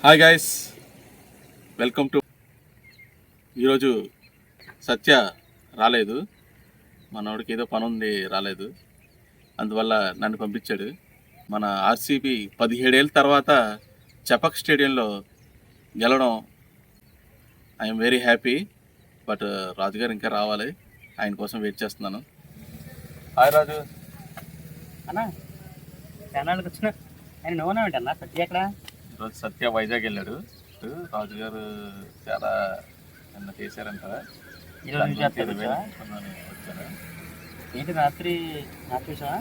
Hi guys, welcome to. ఈరోజు సత్య రాలేదు, మనోడికి ఏదో పని ఉంది రాలేదు, అందువల్ల నన్ను పంపించాడు. మన ఆర్సీబీ 17 ఏళ్ళ తర్వాత చపక్ స్టేడియంలో గెలవడం ఐఎమ్ వెరీ హ్యాపీ. బట్ రాజుగారు ఇంకా రావాలి, ఆయన కోసం వెయిట్ చేస్తున్నాను. హాయ్ రాజు అన్నా, తెనాలికి వచ్చిన ఆయన నువ్వున్నావేంటి అన్న? సత్య ఎక్కడ? ఈరోజు సత్య వైజాగ్ వెళ్ళాడు. రాజుగారు చాలా నిన్న చేశారంట. వచ్చారు ఏంటి రాత్రి చూసావా?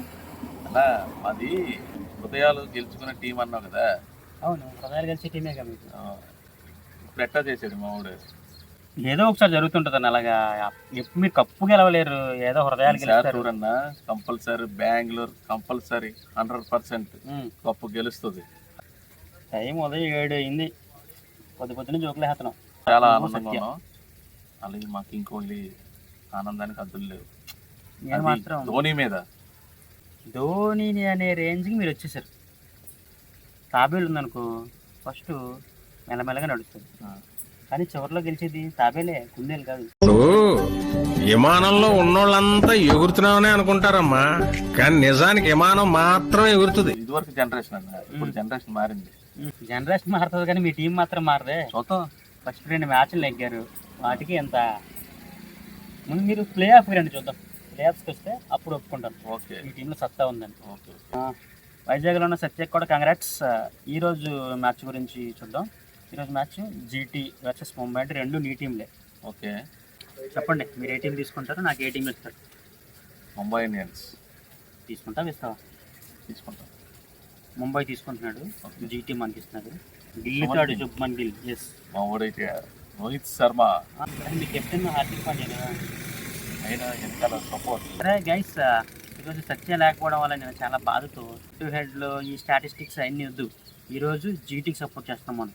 అలా మాది హృదయాలు గెలుచుకున్న టీం అన్నావు కదా. అవును, హృదయాలు గెలిచే టీమే కదా మీకు. ఇప్పుడు ఎట్టా చేశాడు మా ఊడు? ఏదో ఒకసారి జరుగుతుంటుంది అన్న. అలాగా ఎప్పుడు మీరు కప్పు గెలవలేరు, ఏదో హృదయాలు గెలుస్తారు. చూడన్నా, కంపల్సరీ బెంగళూరు కంపల్సరీ 100% కప్పు గెలుస్తుంది. టైం ఉదయం 7 అయింది, పొద్దున జోకులు వేస్తున్నాం. చాలా ఆనందంగా ఉన్నాం. అలాగే మాకు ఇంకోటి ఆనందానికి అద్దులు లేవు. నేను మాత్రం ధోని మీద, ధోని అనే రేంజ్కి మీరు వచ్చేసారు. తాబేలు ఉందనుకో, ఫస్ట్ మెల్లమెల్లగా నడుస్తుంది, కానీ చివరిలో గెలిచేది తాబేలే, కుందేలు కాదు. విమానంలో ఉన్నోళ్ళంతా ఎగురుతున్నామని అనుకుంటారమ్మా, కానీ నిజానికి విమానం మాత్రం ఎగురుతుంది. ఇదివరకు జనరేషన్ అన్న, ఇప్పుడు జనరేషన్ మారింది. జనరేషన్ మారుతుంది కానీ మీ టీం మాత్రం మారదే. చూద్దాం. ఫస్ట్ 2 మ్యాచ్లు నెగ్గారు, వాటికి ఎంత. ముందు మీరు ప్లే ఆఫ్ రండి, చూద్దాం. ప్లే ఆఫ్స్కి వస్తే అప్పుడు ఒప్పుకుంటాను. ఓకే, మీ టీంలో సత్తా ఉందని. ఓకే. వైజాగ్లో ఉన్న సత్యకి కూడా కంగ్రాట్స్. ఈరోజు మ్యాచ్ గురించి చూద్దాం. ఈరోజు మ్యాచ్ జీటీ వర్సెస్ ముంబై, అంటే 2 నీ టీంలే. ఓకే, చెప్పండి, మీరు ఏ టీం తీసుకుంటారు, నాకు ఏ టీం ఇస్తారు? ముంబై ఇండియన్స్ తీసుకుంటావా ఇస్తావా? తీసుకుంటాం. ముంబై తీసుకుంటున్నాడు, జీటీ మనకి ఇస్తున్నాడు. గిల్లుతాడు శుభ్మన్ గిల్. ఎస్, మా ఊడైతే రోహిత్ శర్మ. మీ కెప్టెన్ హార్దిక్ పాండ్యా కదా, అయినా వెనకాల సపోర్ట్. సరే గైస్, ఈరోజు సత్య లేకపోవడం వల్ల నేను చాలా బాధతో హెడ్లో ఈ స్టాటిస్టిక్స్ అన్నీ వద్దు, ఈరోజు జీటీకి సపోర్ట్ చేస్తాం మనం.